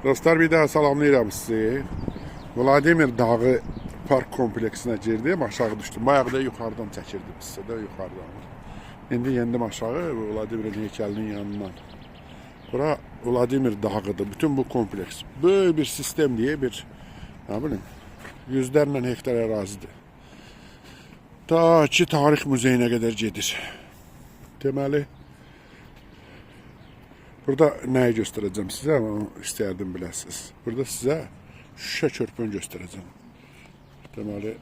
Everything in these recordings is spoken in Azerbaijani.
Dostlar, bir daha salamlayıram sizi. Vladimir Dağı Park kompleksinə girdim, aşağı düşdüm. Bayağı da yuxarıdan çəkirdim sizə də yuxarıdan. İndi yendim aşağı Vladimir heykelinin yanından. Bura Vladimir Dağıdır. Bütün bu kompleks. Böyle bir sistem diye bir, ne bileyim, yüzlerlə hektar ərazidir. Ta ki Tarix Muzeyinə qədər gedir. Deməli, burada nəyi göstərəcəm sizə, ama istəyərdim biləsiniz. Burada sizə şüşə körpünü göstərəcəm. Deməli,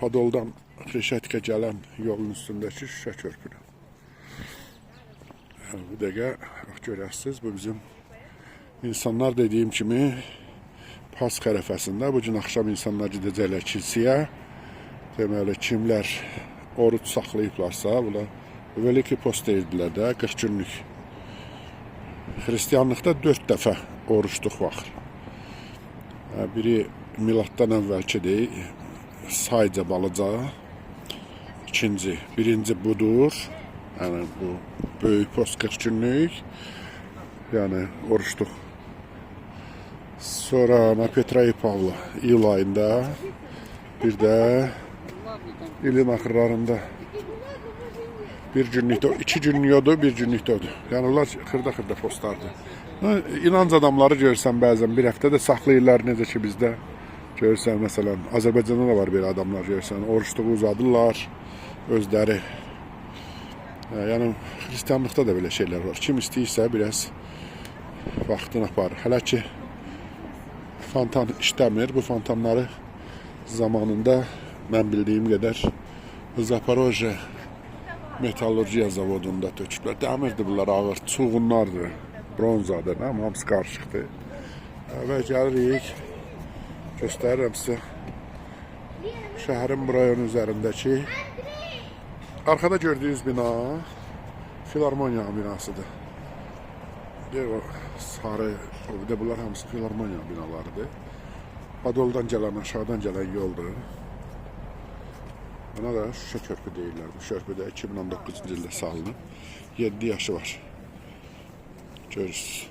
Podoldan Reşetkə gələn yolun üstündəki şüşə körpünü. Bu dəqiqə görəsiniz, bu bizim insanlar dediyim kimi Pask ərəfəsində bu gün axşam insanlar gedəcəklər kilsəyə. Deməli, kimlər oruç saxlayıblarsa, bunlar Veliki Post deyildilər də, 40 günlük. Hristiyanlıqda 4 dəfə oruçluq var. Biri miladdan əvvəlkidir, sayca balıca. İkinci, birinci budur. Yəni bu böyük post 40 günlük. Yəni oruçluq. Sonra Petra i Pavla iyul ayında, bir də ilin axırlarında bir günlükdə, 2 günlük odur, bir günlükdə odur. Yəni onlar xırda-xırda postlardır. İnanc adamları görürsən bəzən bir həftədə saxlayırlar, necə ki bizdə görürsən, məsələn, Azərbaycanda da var belə adamlar görürsən, oruçluğu uzadırlar özləri. Yəni Hristiyanlıqda da belə şeylər var. Kim istəyirsə biraz vaxtını aparır. Hələ ki fontan işləmir. Bu fontanları zamanında mən bildiyim qədər Zaporojye metallurgiya zavodunda töküblər. Dəmirdir bunlar, ağır, çuğunlardır, bronzadır, hamısı qarışıqdır. Və gəlirik, göstərirəm sizə şəhərin bu rayon üzərindəki. Arkada gördüğünüz bina Filarmoniya binasıdır. O sarı, bir de bunlar hamısı Filarmoniya binalarıdır. Podoldan gələn, aşağıdan gələn yoldur. Buna da şüşə körpü deyirlər. Bu körpü də 2019-cu ildə salınıb. 7 yaşı var. Görürsünüz.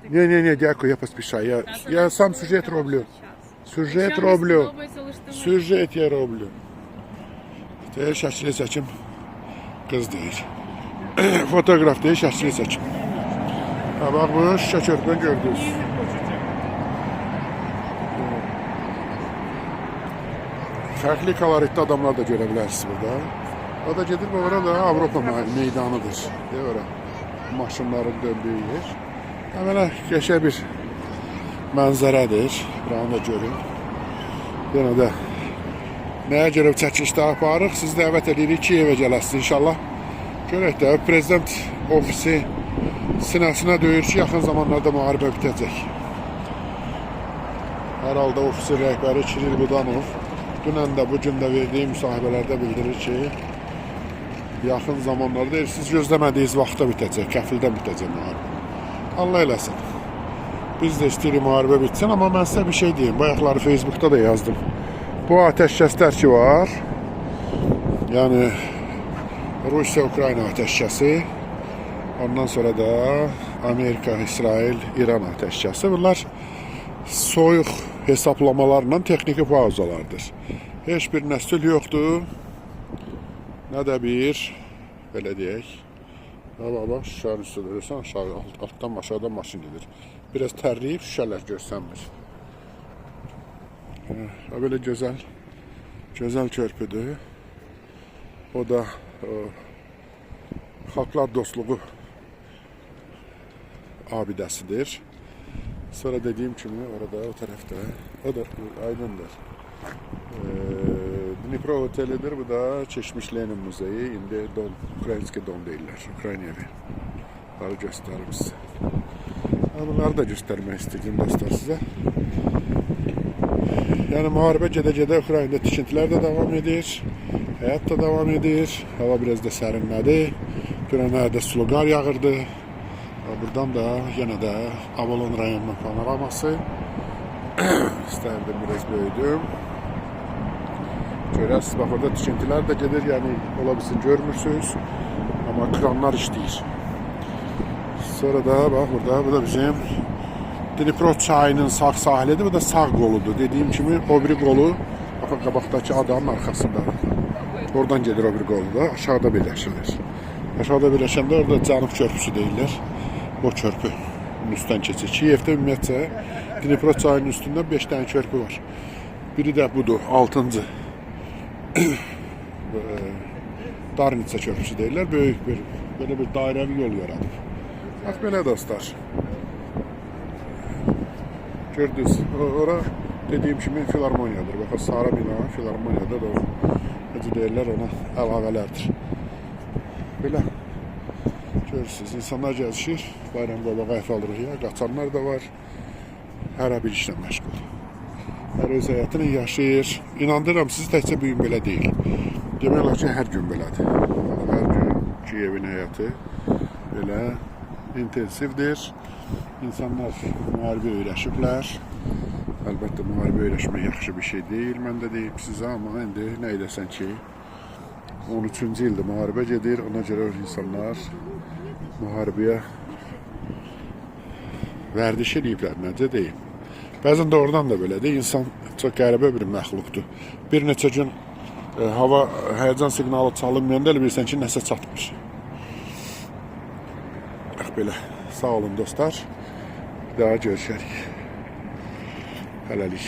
Не, дякую, я поспешаю. Я сам сюжет роблю. Сюжет роблю. Сюжет я роблю. Deyir, şəkili çəkim, qız deyir. Fotoğraf deyir, şəkili çəkim. Bax, bu şüşə körpünü gördünüz. Fərqli koloritli adamlar da görə bilərsiniz burada. O da gedir, ora da Avropa meydanıdır. Ora maşınların döndüyü yer. Belə qəşəng bir mənzərədir. Buranı da görün. Yenə də nəyə görə çəkilişdə aparırıq? Siz dəvət edirik ki, evə gələsiniz inşallah. Görək də, prezident ofisi sinəsinə döyür ki, yaxın zamanlarda müharibə bitəcək. Hər halda ofisin rəhbəri Kiril Budanov dünən də, bugün də verdiyi müsahibələrdə bildirir ki, yaxın zamanlarda siz gözləmədiyiniz vaxtda bitəcək, kəfildən bitəcək müharibə. Allah eləsin. Biz də istəyirik müharibə bitsin, amma mən sizə bir şey deyim. Bayaqları Facebook'da da yazdım. Bu ateşkəslər ki var, yəni Rusiya-Ukrayna ateşkəsi, ondan sonra da Amerika, İsrail, İran ateşkəsi. Bunlar soyuq hesablamalarla texniki pauzalardır. Heç bir nəsil yoxdur, nə də bir, belə deyək, bax, şüşənin üstündə görürsən, aşağı, altdan aşağıdan maşın gedir. Biraz tərləyib şüşələr görsənmir. Böyle güzel körpüdür. O da Xalqlar Dostluğu abidəsidir. Sonra dediğim kimi orada, o tarafta, o da aydındır. Dnipro otelidir, bu da Çeşmiş Lenin Muzeyi. İndi Ukraynski Dom deyirlər, Ukrayna evi. Bunları göstərim sizə. Bunları da göstərmək istəyəcəm dostlar sizə. Yəni müharibə gedə-gedə Ukraynada tikintilər də davam edir. Həyat da davam edir. Hava biraz da sərinlədi. Dünənlərdə sulu qar yağırdı. Buradan da yenə də Avalon rayonunun panoraması. İstərdim biraz böyüdüm. Görəsiniz, bax orada tikintilər də gedir. Yəni ola bilsin görmürsünüz. Amma kranlar işləyir. Sonra da bak burada, bu da bizim Dnipro çayının sağ sahilidir. Bu da sağ qoludur. Dediyim kimi o biri qolu baxın qabaqdakı adamın arxasındadır. Oradan gedir o biri qolu da. Aşağıda birləşirlər. Aşağıda birləşəndə orada Cənub körpüsü deyirlər. O körpü üstdən keçir. Kiyevdə ümumiyyətcə Dnipro çayının üstündə 5 dənə körpü var. Biri də budur, 6-cı. Darnitsa körpüsü deyirlər. Böyük bir, belə bir dairəvi yol yaradıb. Bax belə dostlar. Gördünüz, ora dediyim kimi filarmoniyadır. Baxın, sarı bina filarmoniyada da necə deyirlər ona əlavələrdir. Belə görürsünüz, insanlar gəzişir, bayram qabağı əhv alırıq ya, qaçanlar da var. Hərə bir işlə məşğul. Hər öz həyatını yaşayır. İnandırıram, siz təkcə bu gün belə deyil. Demək olar ki, hər gün belədir. Hər gün Kiyevin həyatı belə intensivdir. İnsanlar müharibə öyrəşiblər. Əlbəttə, müharibə öyrəşmək yaxşı bir şey deyil. Mən də deyim sizə, amma indi nə edəsən ki, 13-cü ildə müharibə gedir. Ona görə insanlar müharibəyə vərdiş ediblər, necə deyim. Bəzən də oradan da belədir. İnsan çox qəribə bir məxluqdur. Bir neçə gün hava həyəcan siqnalı çalınmayanda elə bilirsən ki, nəsə çatmır. Bax belə. Sağ olun dostlar. Bir daha görüşərik. Hələlik.